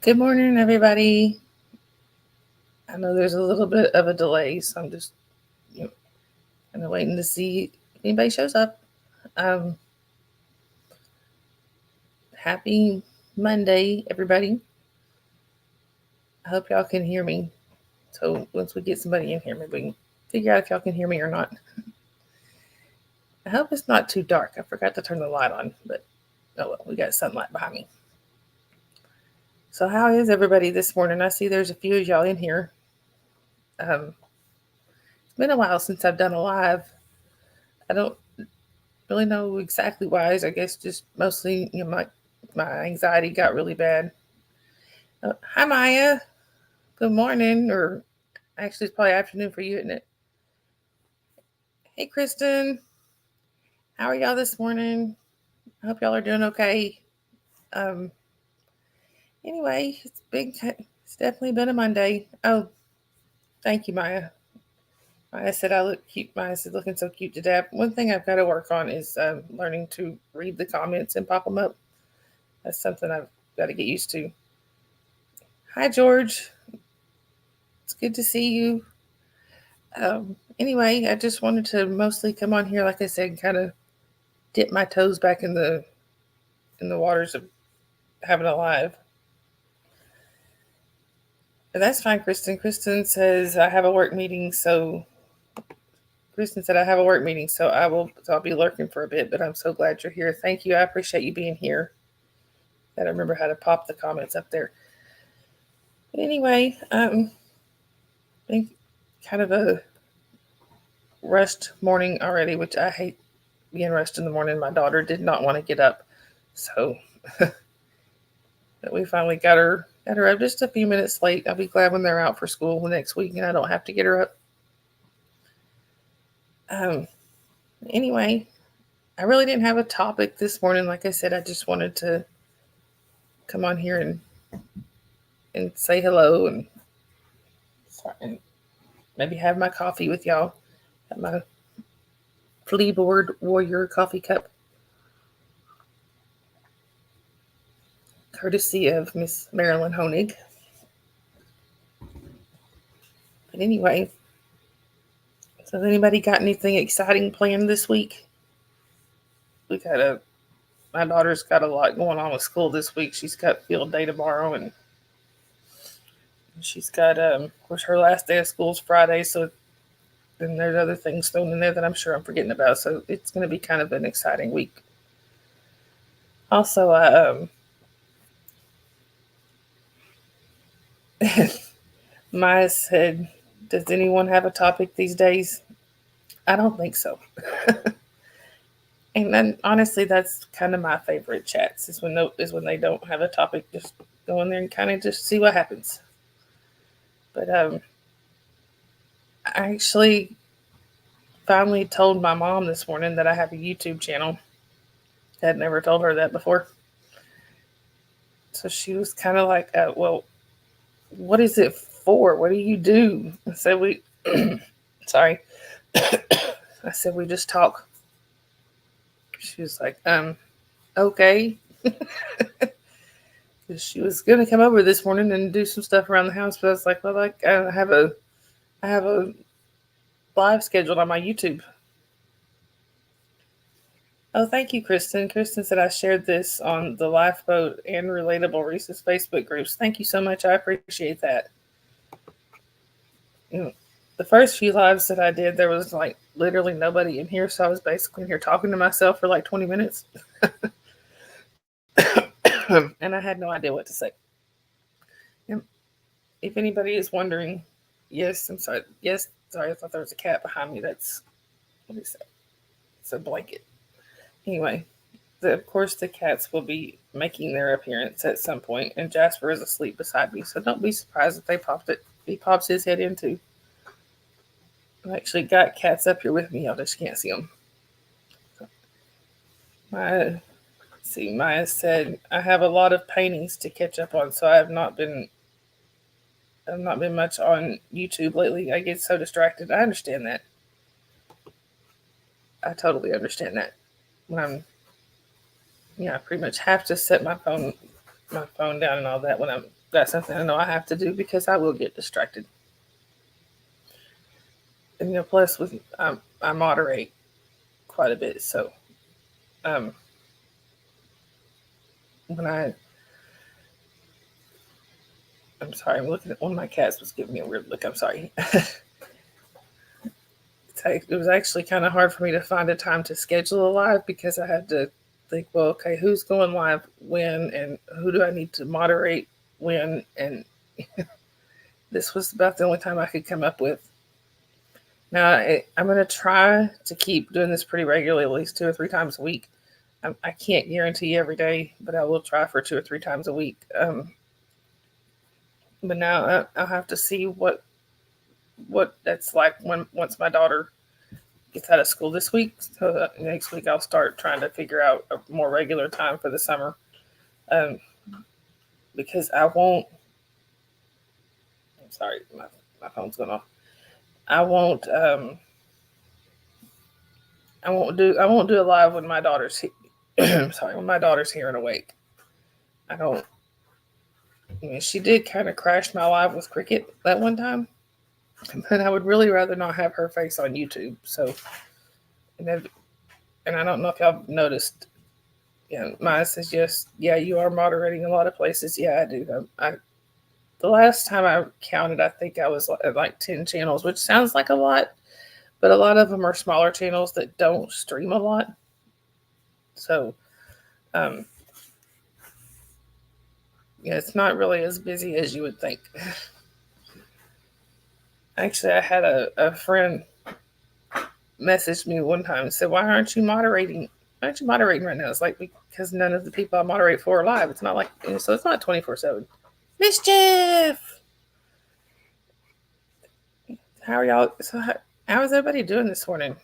Good morning, everybody. I know there's a little bit of a delay, so I'm just you know, kind of waiting to see if anybody shows up. Um, Happy Monday, everybody. I hope y'all can hear me. So once we get somebody in here, maybe we can figure out if y'all can hear me or not. I hope it's not too dark. I forgot to turn the light on, but oh well, we got sunlight behind me. So how is everybody this morning? I see there's a few of y'all in here. It's been a while since I've done a live. I don't really know exactly why. I guess just mostly, my anxiety got really bad. Hi, Maya. Good morning, or actually, it's probably afternoon for you, isn't it? Hey, Kristen. How are y'all this morning? I hope y'all are doing okay. Um. Anyway, It's definitely been a Monday. Oh, thank you, Maya. Maya said I look cute. Maya said looking so cute today. One thing I've got to work on is learning to read the comments and pop them up. That's something I've got to get used to. Hi, George. It's good to see you. Anyway, I just wanted to mostly come on here, like I said, kind of dip my toes back in the waters of having a live. And that's fine, Kristen. Kristen said I have a work meeting, so I'll be lurking for a bit, but I'm so glad you're here. Thank you. I appreciate you being here. Gotta remember how to pop the comments up there. But anyway, I think kind of a rushed morning already, which I hate being rushed in the morning. My daughter did not want to get up, so we finally got her up just a few minutes late. I'll be glad when they're out for school next week and I don't have to get her up. Um, anyway, I really didn't have a topic this morning. Like I said, I just wanted to come on here and say hello and maybe have my coffee with y'all. Have my Fleaboard Warrior coffee cup, courtesy of Miss Marilyn Honig. But anyway, so has anybody got anything exciting planned this week? We got a My daughter's got a lot going on with school this week. She's got field day tomorrow, and she's got of course her last day of school is Friday. So then there's other things thrown in there that I'm sure I'm forgetting about. So it's going to be kind of an exciting week. Also, Maya said, "Does anyone have a topic these days?" I don't think so. And then honestly, that's kind of my favorite chats is when they don't have a topic. Just go in there and kind of just see what happens. But I actually finally told my mom this morning that I have a YouTube channel. I had never told her that before. So she was kind of like, well, what is it for? What do you do? I said, sorry. I said, we just talk. She was like, okay. She was going to come over this morning and do some stuff around the house. But I was like, well, I have a live scheduled on my YouTube. Oh, thank you, Kristen. Kristen said I shared this on the Lifeboat and Relatable Reese's Facebook groups. Thank you so much. I appreciate that. You know, the first few lives that I did, there was like literally nobody in here, so I was basically in here talking to myself for like 20 minutes, and I had no idea what to say. And if anybody is wondering, yes, I'm sorry. Yes, sorry, I thought there was a cat behind me. That's what is that? It's a blanket. Anyway, of course, the cats will be making their appearance at some point, and Jasper is asleep beside me, so don't be surprised if he pops his head in too. I've actually got cats up here with me, y'all just can't see them. Maya said I have a lot of paintings to catch up on, so I've not been much on YouTube lately. I get so distracted. I understand that. I totally understand that. When I pretty much have to set my phone down and all that when I'm that's something I know I have to do because I will get distracted. And plus with I moderate quite a bit, so um, when I'm sorry, I'm looking at one of my cats was giving me a weird look. I'm sorry. It was actually kind of hard for me to find a time to schedule a live because I had to think, well, okay, who's going live when, and who do I need to moderate when, and this was about the only time I could come up with. Now I'm going to try to keep doing this pretty regularly, at least 2 or 3 times a week. I can't guarantee every day, but I will try for 2 or 3 times a week. But now I'll have to see what that's like once my daughter gets out of school this week. So next week I'll start trying to figure out a more regular time for the summer, um, because I won't. I'm sorry, my phone's going off. I won't. I won't do a live when my daughter's sorry, when my daughter's here and awake. I don't. I mean, she did kind of crash my live with Cricket that one time, but I would really rather not have her face on YouTube. So, and I don't know if y'all noticed. Yeah, Maya says yes. Yeah, you are moderating a lot of places. Yeah, I do. The last time I counted, I think I was at like 10 channels, which sounds like a lot, but a lot of them are smaller channels that don't stream a lot. So, yeah, it's not really as busy as you would think. Actually, I had a friend message me one time and said, "Why aren't you moderating? Why aren't you moderating right now?" It's like, because none of the people I moderate for are live. It's not like, so it's not 24/7. Mischief! How are y'all? So, how is everybody doing this morning?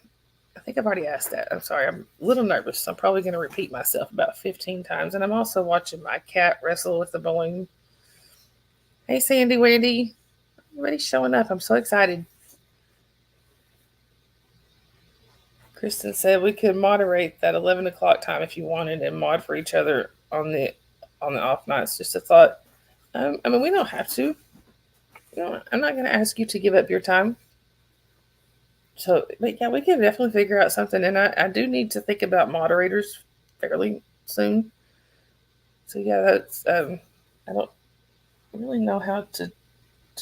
I think I've already asked that. I'm sorry. I'm a little nervous. I'm probably going to repeat myself about 15 times. And I'm also watching my cat wrestle with the balloon. Hey, Sandy Wendy. Everybody's showing up. I'm so excited. Kristen said we could moderate that 11 o'clock time if you wanted and mod for each other on the off nights. Just a thought. I mean, we don't have to. I'm not going to ask you to give up your time. So, but yeah, we can definitely figure out something. And I do need to think about moderators fairly soon. So yeah, that's I don't really know how to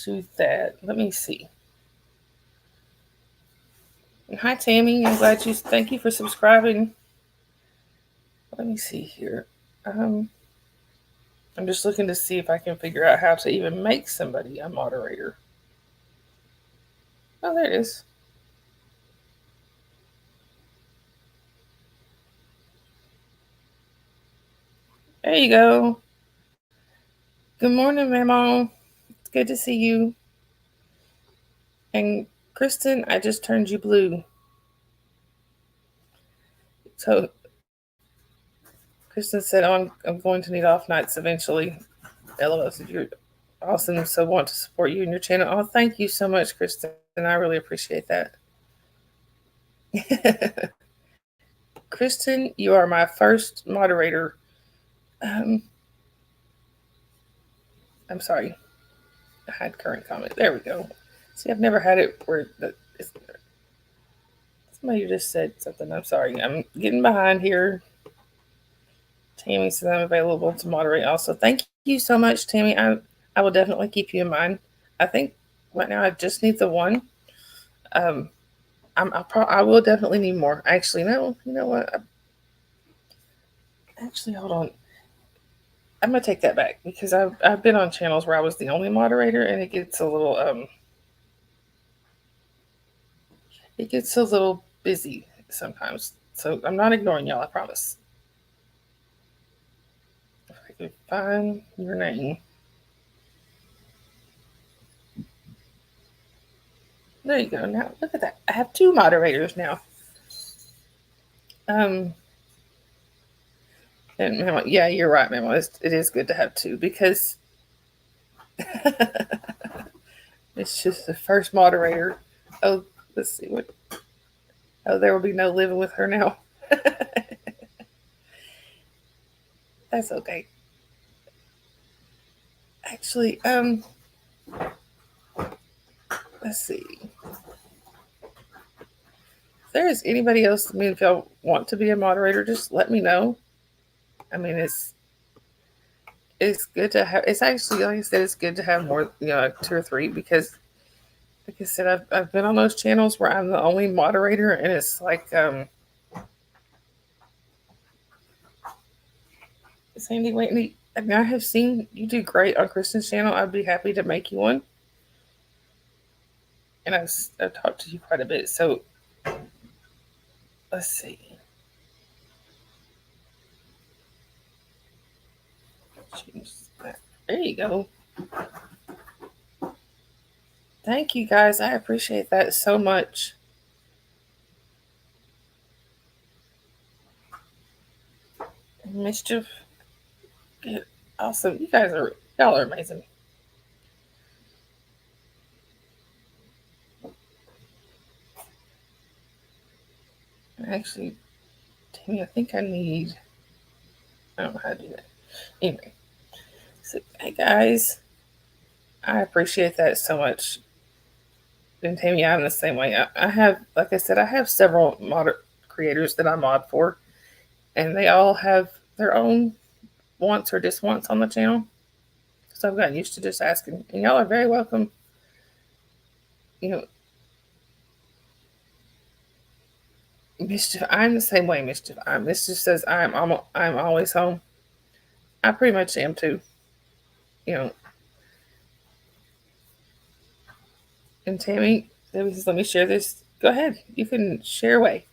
do that. Let me see. And hi Tammy, I'm glad thank you for subscribing. Let me see here. I'm just looking to see if I can figure out how to even make somebody a moderator. Oh, there it is. There you go. Good morning, Mama. It's good to see you. And Kristen, I just turned you blue. So Kristen said, "Oh, I'm going to need off nights eventually." LOL said, "You're awesome. So want to support you and your channel." Oh, thank you so much, Kristen. I really appreciate that. Kristen, you are my first moderator. I'm sorry. I had current comment. There we go. See, I've never had it where somebody just said something. I'm sorry. I'm getting behind here. Tammy says I'm available to moderate also. Thank you so much, Tammy. I will definitely keep you in mind. I think right now I just need the one. I will definitely need more. Actually, no. You know what? Actually, hold on. I'm gonna take that back because I've been on channels where I was the only moderator, and it gets a little busy sometimes. So I'm not ignoring y'all. I promise. If I can find your name. There you go. Now look at that. I have 2 moderators now. And Mama, yeah, you're right, Mama. It is good to have 2 because it's just the first moderator. Oh, let's see what. Oh, there will be no living with her now. That's okay. Actually, actually, let's see. If there is anybody else, I mean, if y'all want to be a moderator, just let me know. I mean, it's good to have. It's actually, like I said, it's good to have more, like 2 or 3, because, like I said, I've been on those channels where I'm the only moderator, and it's like, Sandy Whitney. I mean, I have seen you do great on Kristen's channel. I'd be happy to make you one, and I've talked to you quite a bit. So let's see. There you go. Thank you guys. I appreciate that so much. Mischief. Good. Awesome. Y'all are amazing. Actually, Tammy, I think I don't know how to do that. Anyway. So, hey guys. I appreciate that so much. And Tammy, I'm the same way. I have, like I said, I have several mod creators that I mod for, and they all have their own wants or diswants on the channel. So I've gotten used to just asking, and y'all are very welcome. Mischief. I'm the same way, Mischief. Mischief says I'm always home. I pretty much am too. And Tammy says, let me share this. Go ahead. You can share away.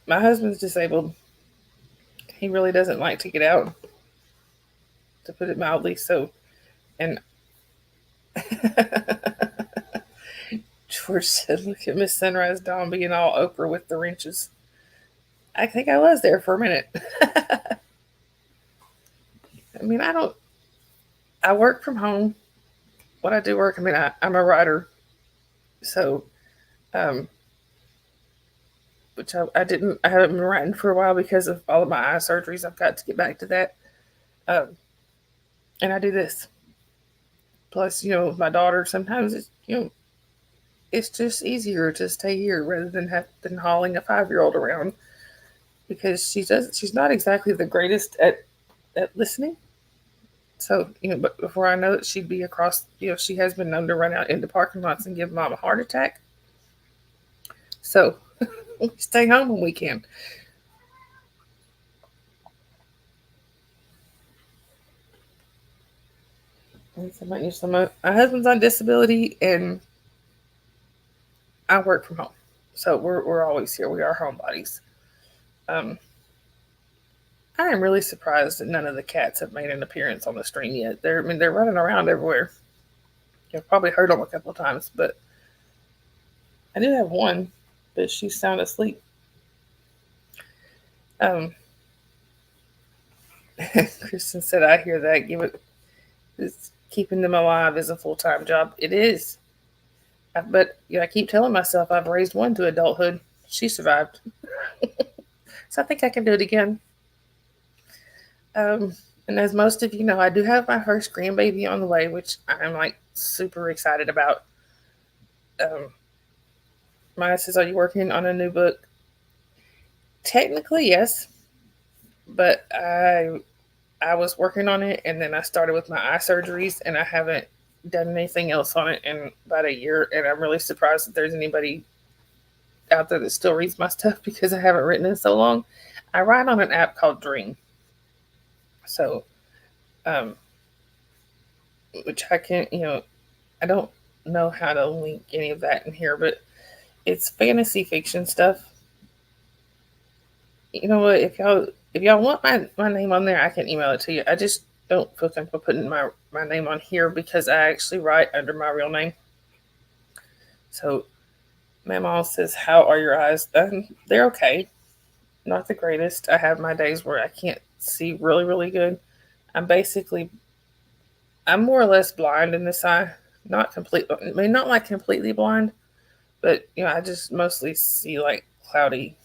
My husband's disabled. He really doesn't like to get out, to put it mildly. So, and George said, look at Miss Sunrise Dawn being all Oprah with the wrenches. I think I was there for a minute. I mean, I work from home. When I do work, I mean, I'm a writer. So, which I haven't been writing for a while because of all of my eye surgeries. I've got to get back to that. And I do this. Plus, my daughter, sometimes it's just easier to stay here rather than hauling a 5-year-old around, because she's not exactly the greatest at listening. So, but before I know it, she'd be across, she has been known to run out into parking lots and give mom a heart attack. So we stay home when we can. My husband's on disability and I work from home. So we're always here. We are homebodies. I am really surprised that none of the cats have made an appearance on the stream yet. They're running around everywhere. You've probably heard them a couple of times, but I do have one, but she's sound asleep. Kristen said, I hear that. Keeping them alive is a full-time job. It is. But I keep telling myself I've raised one to adulthood. She survived. So I think I can do it again. And as most of you know, I do have my first grandbaby on the way, which I'm like super excited about. Maya says, are you working on a new book? Technically, yes. But I was working on it, and then I started with my eye surgeries, and I haven't done anything else on it in about a year. And I'm really surprised that there's anybody out there that still reads my stuff, because I haven't written in so long. I write on an app called Dream. So, which I can, I don't know how to link any of that in here, but it's fantasy fiction stuff. You know what? If y'all want my name on there, I can email it to you. I just don't feel comfortable putting my name on here because I actually write under my real name. So, Mama says, how are your eyes? They're okay. Not the greatest. I have my days where I can't see really, really good. I'm more or less blind in this eye. Not completely. I mean, not like completely blind, but I just mostly see like cloudy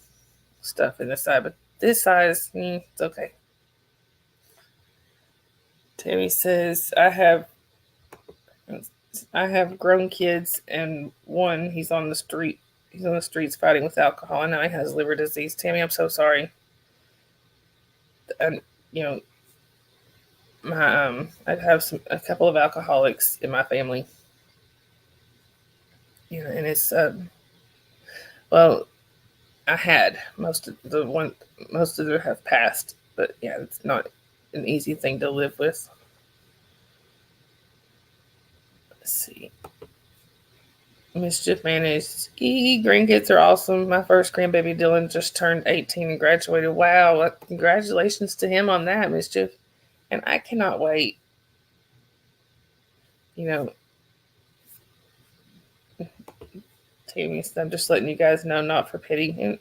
stuff in this eye. But this eye is, it's okay. Tammy says, I have grown kids, and one he's on the street. He's on the streets fighting with alcohol, and now he has liver disease. Tammy, I'm so sorry. And you know, my I have a couple of alcoholics in my family. And it's well, I had most of them have passed, but yeah, it's not an easy thing to live with. Let's see. Mischief managed. Grandkids are awesome. My first grandbaby Dylan just turned 18 and graduated. Wow! Congratulations to him on that, Mischief. And I cannot wait. Tammy, I'm just letting you guys know, not for pity. And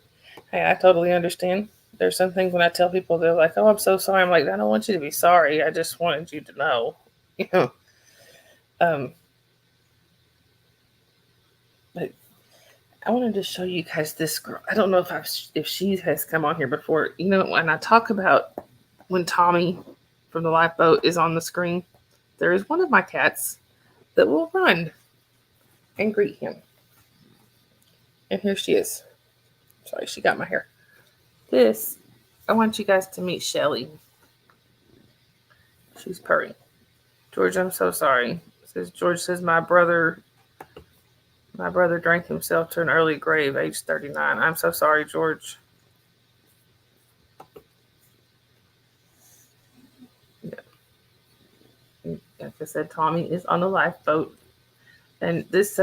hey, I totally understand. There's some things when I tell people, they're like, "Oh, I'm so sorry." I'm like, "I don't want you to be sorry. I just wanted you to know." You know. Um, but I wanted to show you guys this girl. I don't know if she has come on here before. When I talk about when Tommy from the lifeboat is on the screen, there is one of my cats that will run and greet him. And here she is. Sorry, she got my hair. I want you guys to meet Shelly. She's purring. George, I'm so sorry. George says my brother drank himself to an early grave, age 39. I'm so sorry, George. Yeah. Like I said, Tommy is on the lifeboat, and this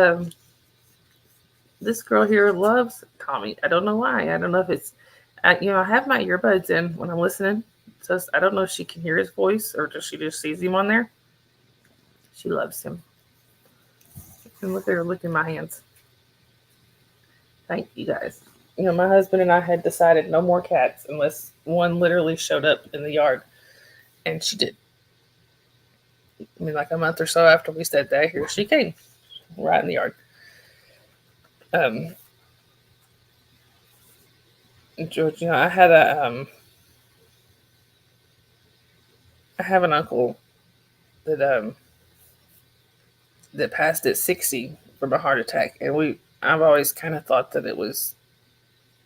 girl here loves Tommy. I don't know why. I don't know if it's, I have my earbuds in when I'm listening, so I don't know if she can hear his voice or she just sees him on there. She loves him. And look at her licking my hands. Thank you guys. My husband and I had decided no more cats unless one literally showed up in the yard, and she did. Like a month or so after we said that, here she came, right in the yard. George, I had I have an uncle that passed at 60 from a heart attack, and I've always kind of thought that it was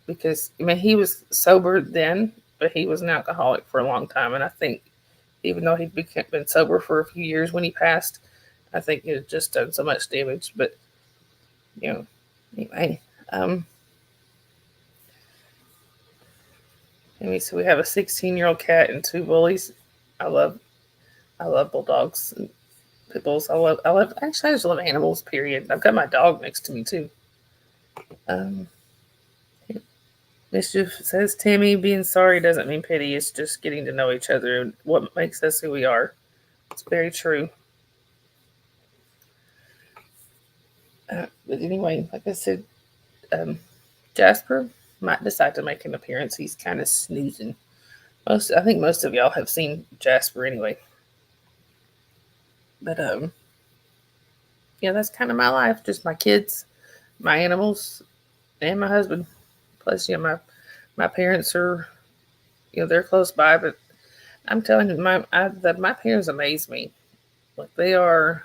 because he was sober then, but he was an alcoholic for a long time, and I think even though he'd been sober for a few years when he passed, I think it had just done so much damage. But anyway, so we have a 16-year-old cat and 2 bullies. I love bulldogs and pit bulls. Actually, I just love animals, period. I've got my dog next to me too. Mischief says, Tammy, being sorry doesn't mean pity. It's just getting to know each other and what makes us who we are. It's very true. But anyway, like I said, Jasper might decide to make an appearance. He's kind of snoozing. I think most of y'all have seen Jasper anyway. But that's kind of my life. Just my kids, my animals, and my husband. Plus, my parents are, they're close by. But I'm telling you, my parents amaze me. Like they are,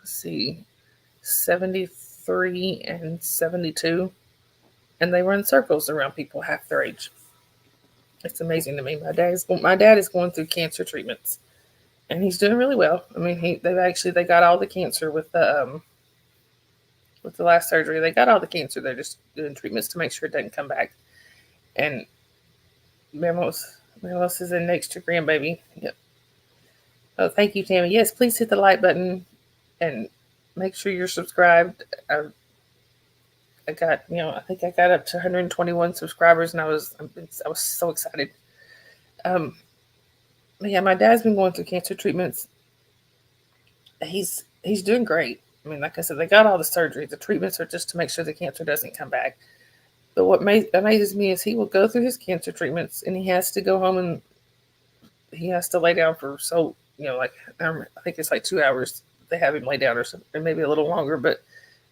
73 and 72, and they run circles around people half their age. It's amazing to me. My dad is going through cancer treatments, and he's doing really well. They got all the cancer with the last surgery. They got all the cancer. They're just doing treatments to make sure it doesn't come back. And Memos is in next to grandbaby. Yep. Oh, thank you, Tammy. Yes, please hit the like button and make sure you're subscribed. I think I got up to 121 subscribers, and I was so excited. But yeah, my dad's been going through cancer treatments. He's doing great. Like I said, they got all the surgery. The treatments are just to make sure the cancer doesn't come back. But what amazes me is he will go through his cancer treatments, and he has to go home and he has to lay down for I think it's like 2 hours. They have him lay down or maybe a little longer, but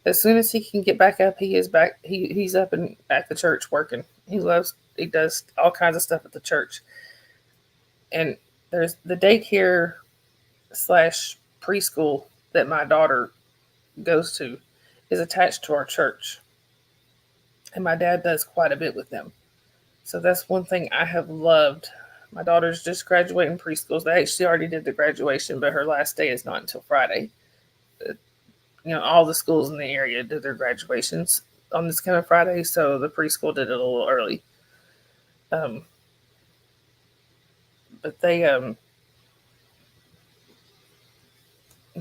as soon as he can get back up, he is back. He's up and at the church working. He does all kinds of stuff at the church. And there's the daycare slash preschool that my daughter goes to is attached to our church. And my dad does quite a bit with them. So that's one thing I have loved. My daughter's just graduating preschools. They actually already did the graduation, but her last day is not until Friday. All the schools in the area did their graduations on this kind of Friday, so the preschool did it a little early. But they and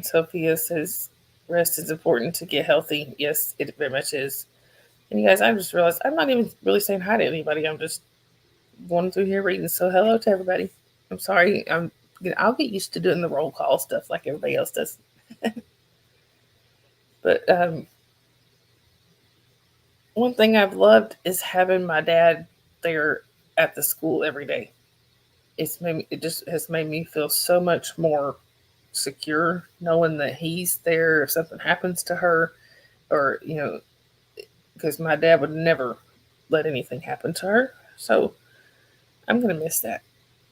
Sophia says rest is important to get healthy. Yes, it very much is. And you guys, I just realized I'm not even really saying hi to anybody. I'm just going through here reading. So hello to everybody. I'm sorry. I'll get used to doing the roll call stuff like everybody else does. But one thing I've loved is having my dad there at the school every day. It just has made me feel so much more secure knowing that he's there if something happens to her, or because my dad would never let anything happen to her. So I'm gonna miss that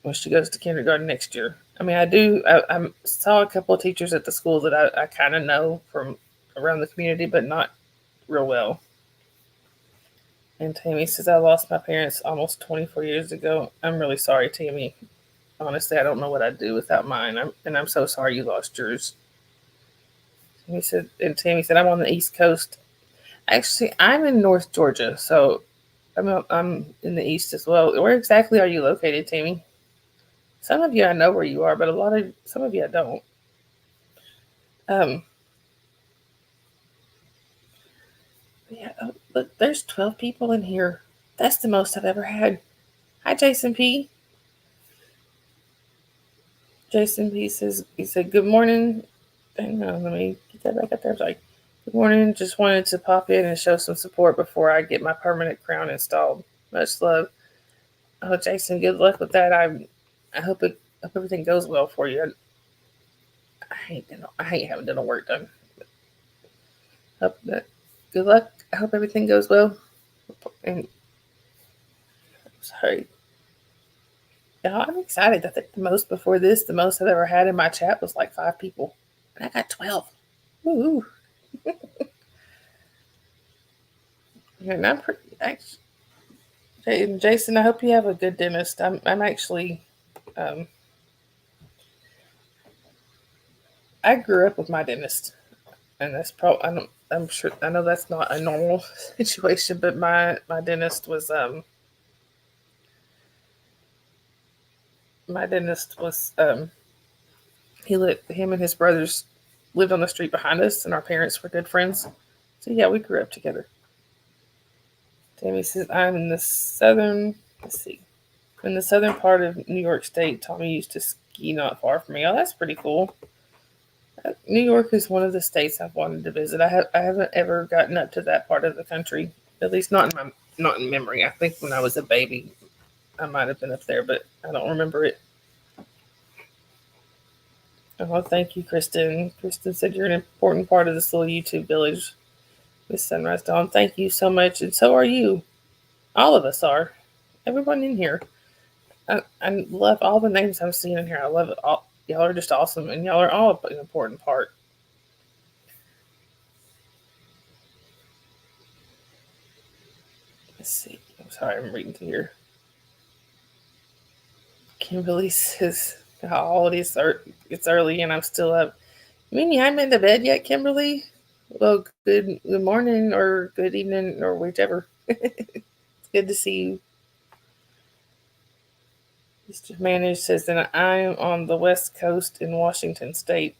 when she goes to kindergarten next year. I mean, I saw a couple of teachers at the school that I kind of know from around the community, but not real well. And Tammy says, I lost my parents almost 24 years ago. I'm really sorry, Tammy. Honestly, I don't know what I'd do without mine. I'm so sorry you lost yours. Tammy said, I'm on the East Coast. Actually, I'm in North Georgia, so I'm in the East as well. Where exactly are you located, Tammy? Some of you I know where you are, but some of you I don't. Yeah, look, there's 12 people in here. That's the most I've ever had. Hi, Jason P. Jason P he said, good morning. Hang on, let me get that back up there. Sorry. Good morning. Just wanted to pop in and show some support before I get my permanent crown installed. Much love. Oh, Jason, good luck with that. I hope everything goes well for you. I hate having dental work done. Good luck. I hope everything goes well. And sorry. Yeah, I'm excited. I think the most I've ever had in my chat was like 5 people. And I got 12. Woo. And I'm pretty actually, Jason, I hope you have a good dentist. I'm actually I grew up with my dentist, and that's probably I'm sure I know that's not a normal situation, but my dentist was him and his brothers lived on the street behind us, and our parents were good friends. So yeah, we grew up together. Tammy says I'm in the southern. Let's see, in the southern part of New York State. Tommy used to ski not far from me. Oh, that's pretty cool. New York is one of the states I've wanted to visit. I haven't ever gotten up to that part of the country, at least not in memory. I think when I was a baby, I might have been up there, but I don't remember it. Oh, thank you, Kristen. Kristen said you're an important part of this little YouTube village, Miss Sunrise Dawn. Thank you so much, and so are you. All of us are. Everyone in here. I love all the names I'm seeing in here. I love it all. Y'all are just awesome, and y'all are all an important part. Let's see. I'm sorry, I'm reading through here. Kimberly says, "Oh, it's early and I'm still up." You mean you haven't been to bed yet, Kimberly? Well, good morning or good evening or whichever. It's good to see you. Mr. Manager says that I'm on the West Coast in Washington State.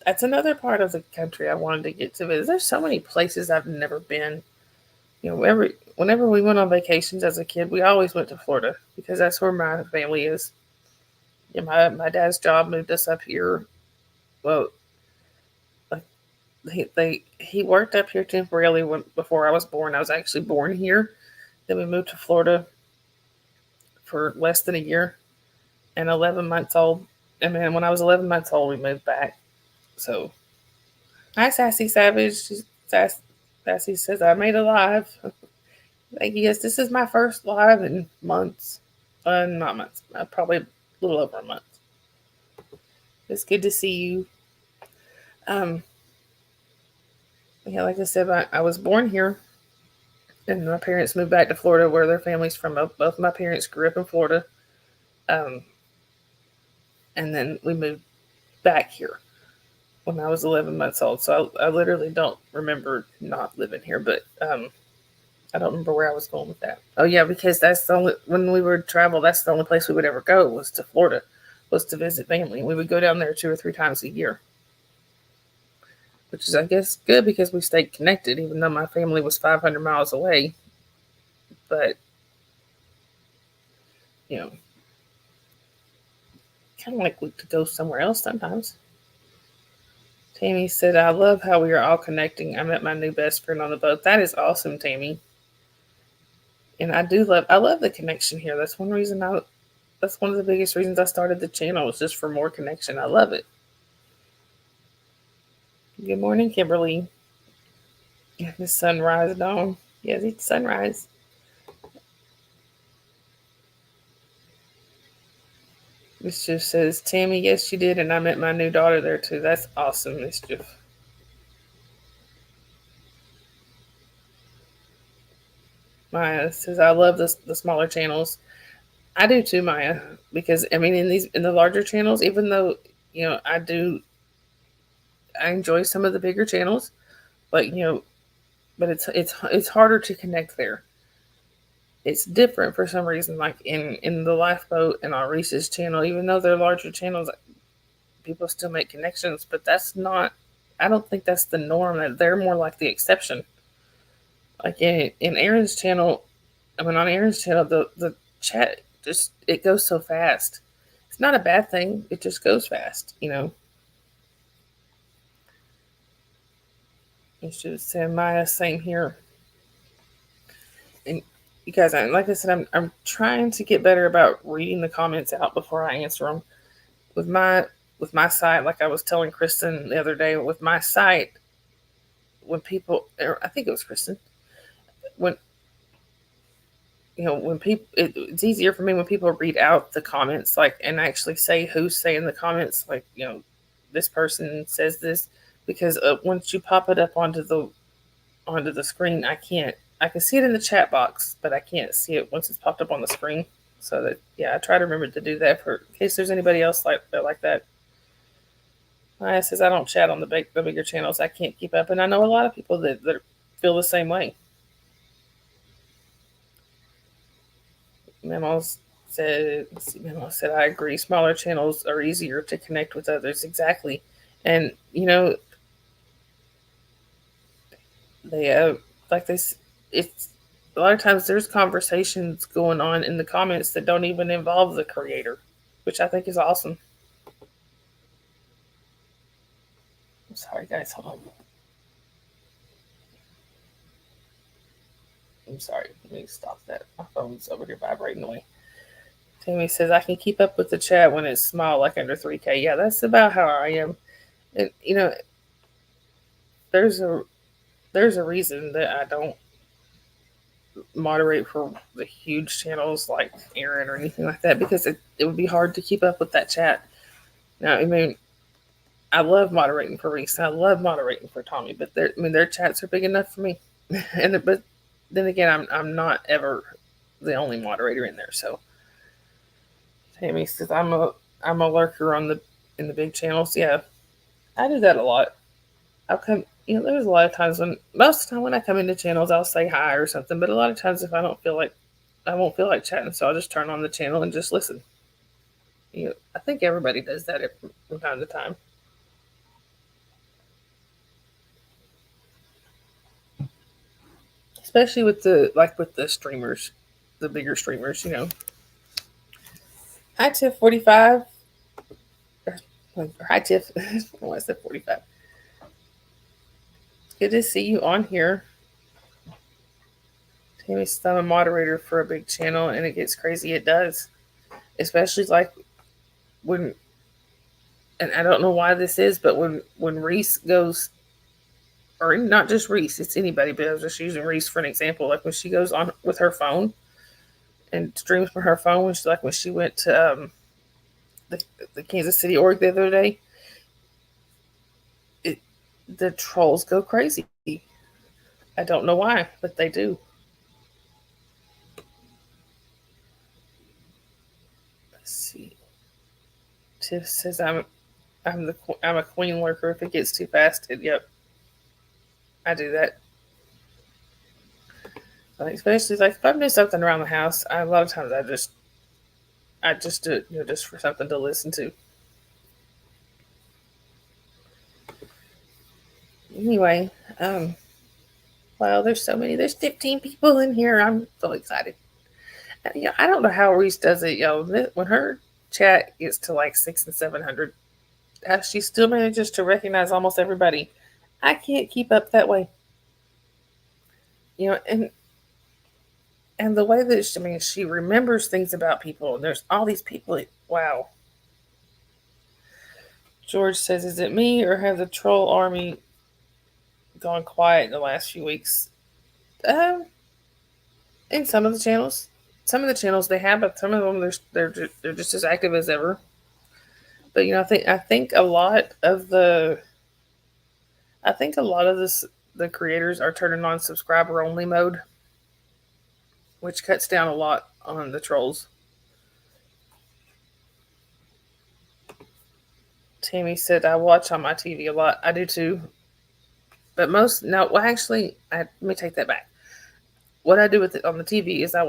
That's another part of the country I wanted to get to visit. There's so many places I've never been. Whenever we went on vacations as a kid, we always went to Florida because that's where my family is. My dad's job moved us up here. Well, he worked up here temporarily before I was born. I was actually born here. Then we moved to Florida for less than a year, and 11 months old. And then when I was 11 months old, we moved back. So, hi, Sassy Savage. Sassy says I made a live. Thank you. Yes, this is my first live in months. Not months. Probably a little over a month. It's good to see you. Yeah, like I said, I was born here, and my parents moved back to Florida, where their family's from. Both my parents grew up in Florida, um, and then we moved back here when I was 11 months old. So I literally don't remember not living here, but I don't remember where I was going with that. Oh yeah, because that's the only when we would travel, that's the only place we would ever go was to Florida, was to visit family. We would go down there 2 or 3 times a year, which is I guess good because we stayed connected, even though my family was 500 miles away. But you know, kind of like we could go somewhere else sometimes. Tammy said, "I love how we are all connecting. I met my new best friend on the boat. That is awesome, Tammy. And I love the connection here. That's one of the biggest reasons I started the channel, was just for more connection. I love it. Good morning, Kimberly. The sunrise dawn. Yes, it's sunrise. Mischief says, Tammy, yes, you did, and I met my new daughter there too. That's awesome, Mischief. Maya says, I love the smaller channels. I do too, Maya, because I mean, in the larger channels, even though I enjoy some of the bigger channels, but but it's harder to connect there. It's different for some reason, like in the Lifeboat and on Reese's channel, even though they're larger channels, people still make connections, but that's not. I don't think that's the norm. That they're more like the exception. Like in Aaron's channel, I mean on Aaron's channel, the chat just it goes so fast. It's not a bad thing. It just goes fast. You should say Maya, same here. And you guys, like I said, I'm trying to get better about reading the comments out before I answer them. With my site, like I was telling Kristen the other day, with my site, when people, I think it was Kristen, when when people, it's easier for me when people read out the comments, like, and actually say who's saying the comments, like, this person says this, because once you pop it up onto the screen, I can see it in the chat box, but I can't see it once it's popped up on the screen. So that, yeah, I try to remember to do that for in case there's anybody else like that. Maya says I don't chat on the bigger channels. I can't keep up, and I know a lot of people that feel the same way. Memo said I agree. Smaller channels are easier to connect with others. Exactly, and they like this. It's a lot of times there's conversations going on in the comments that don't even involve the creator, which I think is awesome. I'm sorry, guys. Hold on. I'm sorry. Let me stop that. My phone's over here vibrating away. Tammy says I can keep up with the chat when it's small, like under 3K. Yeah, that's about how I am. And there's a reason that I don't moderate for the huge channels like Aaron or anything like that, because it would be hard to keep up with that chat. Now, I mean, I love moderating for Reese. I love moderating for Tommy, but their chats are big enough for me. But then again, I'm not ever the only moderator in there. So Tammy says I'm a lurker in the big channels. Yeah, I do that a lot. I'll come. There's a lot of times most of the time when I come into channels, I'll say hi or something. But a lot of times, if I don't feel like, I won't feel like chatting, so I'll just turn on the channel and just listen. I think everybody does that from time to time. Especially with the streamers, the bigger streamers. Hi Tiff 45. Hi Tiff. Oh, I said 45. Good to see you on here. Tammy says I'm a moderator for a big channel, and it gets crazy. It does, especially like when, and I don't know why this is, but when Reese goes, or not just Reese, it's anybody, but I was just using Reese for an example. Like when she goes on with her phone and streams from her phone, when she went to the Kansas City org the other day, the trolls go crazy. I don't know why, but they do. Let's see. Tiff says I'm a queen lurker if it gets too fast. Yep, I do that. Like, especially like if I'm doing something around the house, a lot of times I just do it, just for something to listen to. Anyway, wow, there's so many. There's 15 people in here. I'm so excited. I don't know how Reese does it, when her chat gets to like 600 and 700, how she still manages to recognize almost everybody. I can't keep up that way. And the way that she remembers things about people. And there's all these people. Wow. George says, "Is it me or have the troll army gone quiet in the last few weeks?" Um, in some of the channels they have, but some of them they're just as active as ever. But I think a lot of the creators are turning on subscriber only mode, which cuts down a lot on the trolls. Tammy said, "I watch on my TV a lot. I do too, but actually, let me take that back. What I do with it on the TV is I'll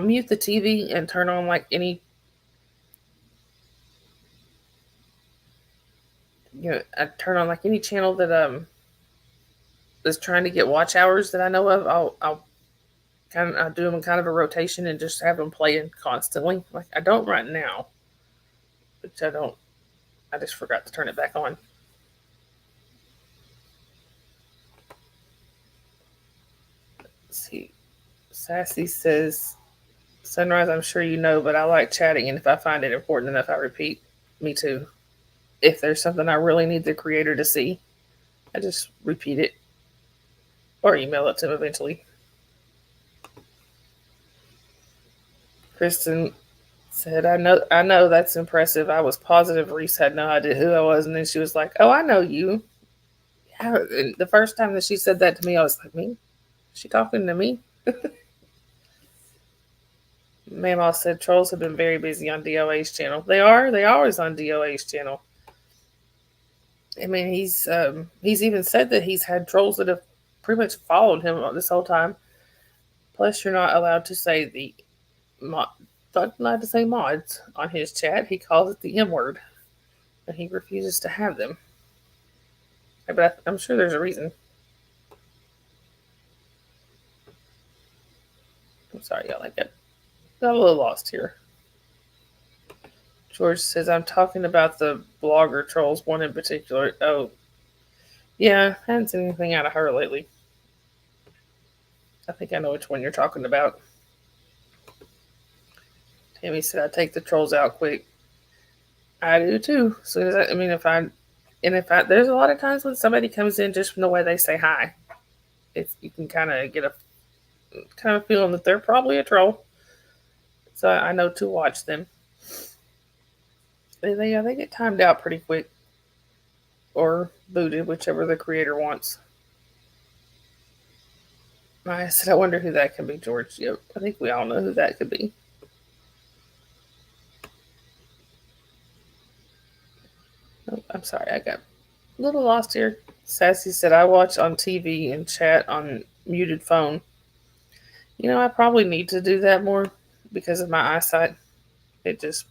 mute the TV and turn on like any, I turn on like any channel that is trying to get watch hours that I know of. I'll do them in kind of a rotation and just have them playing constantly. Like I don't right now, which I don't. I just forgot to turn it back on." Let's see. Sassy says, "Sunrise, I'm sure you know, but I like chatting, and if I find it important enough, I repeat. Me too. If there's something I really need the creator to see, I just repeat it or email it to them eventually." Kristen said, I know that's impressive. I was positive Reese had no idea who I was, and then she was like, "Oh, I know you." And the first time that she said that to me, I was like, "Me? Is she talking to me?" Mamaw said trolls have been very busy on DOA's channel. They are. They always on DOA's channel. I mean, he's even said that he's had trolls that have pretty much followed him this whole time. Plus, you're not allowed to say not allowed to say mods on his chat. He calls it the M word, and he refuses to have them. But I'm sure there's a reason. I'm sorry, y'all. I got a little lost here. George says, "I'm talking about the blogger trolls, one in particular." Oh, yeah, I haven't seen anything out of her lately. I think I know which one you're talking about. Tammy said, "I take the trolls out quick." I do too. As soon as there's a lot of times when somebody comes in just from the way they say hi, you can kind of get a kind of feeling that they're probably a troll. So I know to watch them. They get timed out pretty quick or booted, whichever the creator wants. I said, "I wonder who that could be, George." Yep, I think we all know who that could be. Oh, I'm sorry, I got a little lost here. Sassy said, "I watch on TV and chat on muted phone." I probably need to do that more because of my eyesight. It's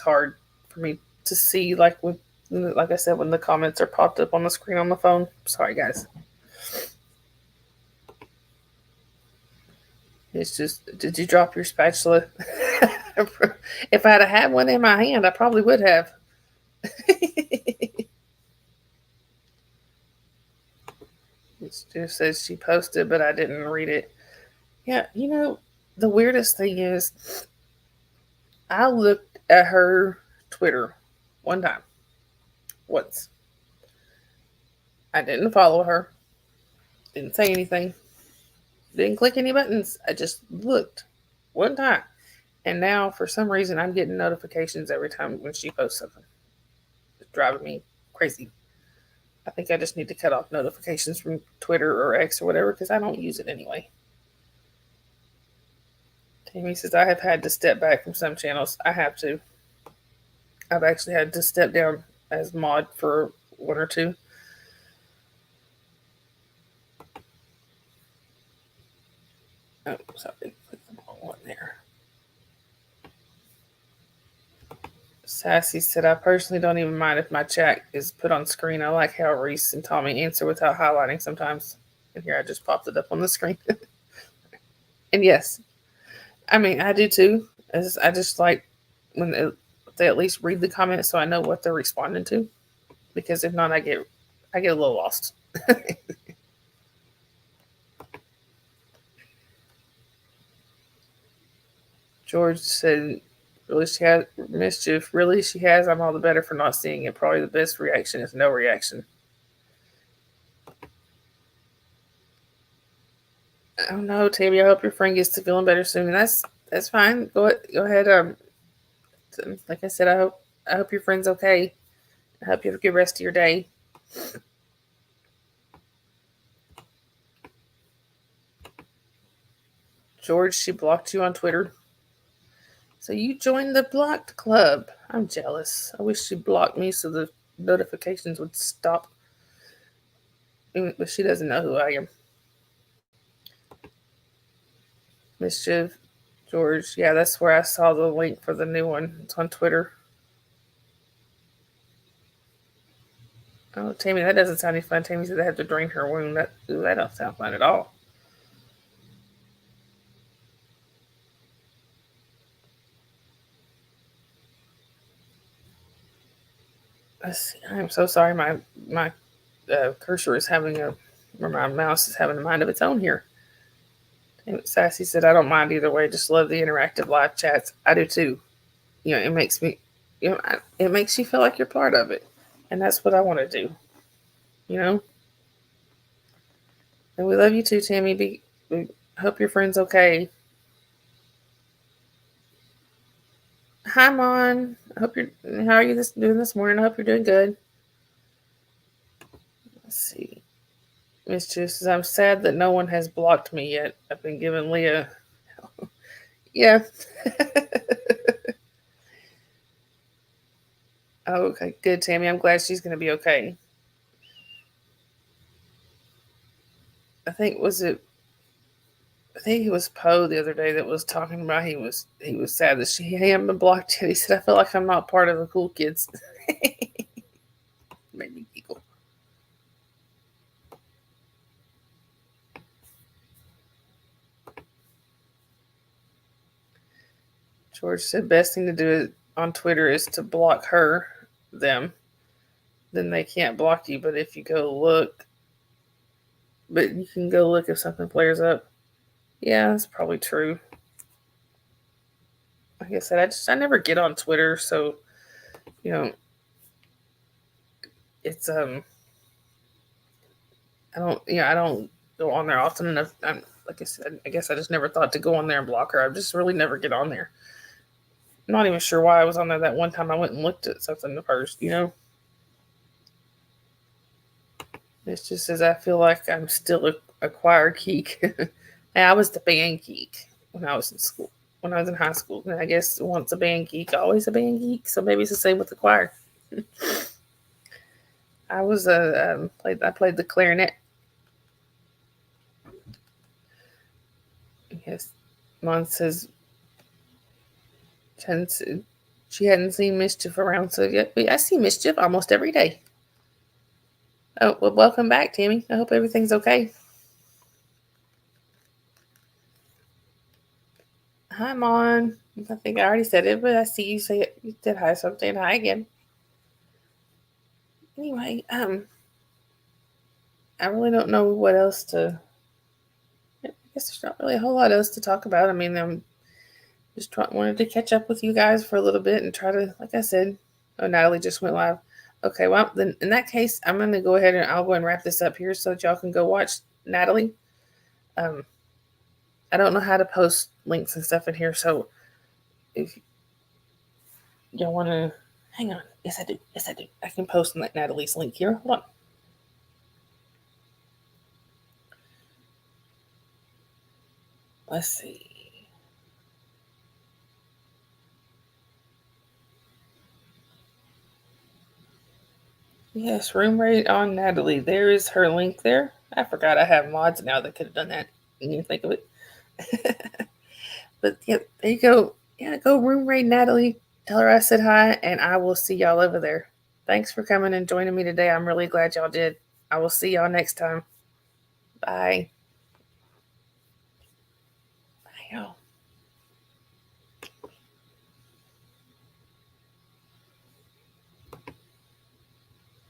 hard for me to see like I said when the comments are popped up on the screen on the phone. Sorry, guys. It's just, did you drop your spatula? If I had had one in my hand, I probably would have. It just says she posted, but I didn't read it. Yeah, the weirdest thing is, I looked at her Twitter one time, once. I didn't follow her, didn't say anything, didn't click any buttons. I just looked one time. And now, for some reason, I'm getting notifications every time when she posts something. It's driving me crazy. I think I just need to cut off notifications from Twitter or X or whatever because I don't use it anyway. Tammy says, I have had to step back from some channels. I have to. I've actually had to step down as mod for one or two. Oh, sorry. Put the wrong one there. Sassy said, I personally don't even mind if my chat is put on screen. I like how Reese and Tommy answer without highlighting sometimes. And here I just popped it up on the screen. And yes, I mean, I do too. I just like when they at least read the comments so I know what they're responding to. Because if not, I get a little lost. George said, really, she has mischief. Really, she has. I'm all the better for not seeing it. Probably the best reaction is no reaction. I don't know, Tammy. I hope your friend gets to feeling better soon. That's fine. Go ahead. Like I said, I hope your friend's okay. I hope you have a good rest of your day. George, she blocked you on Twitter. So you joined the blocked club. I'm jealous. I wish she blocked me so the notifications would stop. But she doesn't know who I am. Mischief, George. Yeah, that's where I saw the link for the new one. It's on Twitter. Oh, Tammy, that doesn't sound any fun. Tammy said they have to drain her wound. That don't sound fun at all. I'm so sorry. My cursor is having or my mouse is having a mind of its own here. And Sassy said, I don't mind either way. Just love the interactive live chats. I do too. It makes me, it makes you feel like you're part of it. And that's what I want to do. And we love you too, Tammy. We hope your friend's okay. Hi, Mon. How are you doing this morning? I hope you're doing good. Let's see. Mischief says, I'm sad that no one has blocked me yet. I've been giving Leah. Yeah. Oh, okay. Good, Tammy. I'm glad she's going to be okay. I think it was Poe the other day that was talking about he was sad that he hadn't been blocked yet. He said, I feel like I'm not part of the cool kids. Made me giggle. George said best thing to do on Twitter is to block them. Then they can't block you. But if you go look, but you can go look if something flares up. Yeah, that's probably true. Like I said, I never get on Twitter, so it's I don't go on there often enough. Like I said, I guess I just never thought to go on there and block her. I just really never get on there. I'm not even sure why I was on there that one time I went and looked at something first, It just says I feel like I'm still a choir geek. I was the band geek when I was in school. When I was in high school, and I guess once a band geek, always a band geek. So maybe it's the same with the choir. I was I played the clarinet. Yes, Mom says she hadn't seen Mischief around, so yeah, I see Mischief almost every day. Oh, well, welcome back, Tammy. I hope everything's okay. Hi, Mon. I think I already said it, but I see you say it. You said hi, so I'm saying hi again. Anyway, I really don't know what else to. I guess there's not really a whole lot else to talk about. I mean, I'm just wanted to catch up with you guys for a little bit and try to, like I said. Oh, Natalie just went live. Okay, well, then in that case, I'm going to go ahead and I'll go and wrap this up here so that y'all can go watch Natalie. I don't know how to post links and stuff in here, so if y'all want to, hang on. Yes, I do. Yes, I do. I can post Natalie's link here. Hold on. Let's see. Yes, room rate on Natalie. There is her link there. I forgot I have mods now that could have done that. Didn't even think of it. But yeah, there you go. Yeah, go room rate Natalie. Tell her I said hi, and I will see y'all over there. Thanks for coming and joining me today. I'm really glad y'all did. I will see y'all next time. Bye. Bye, y'all.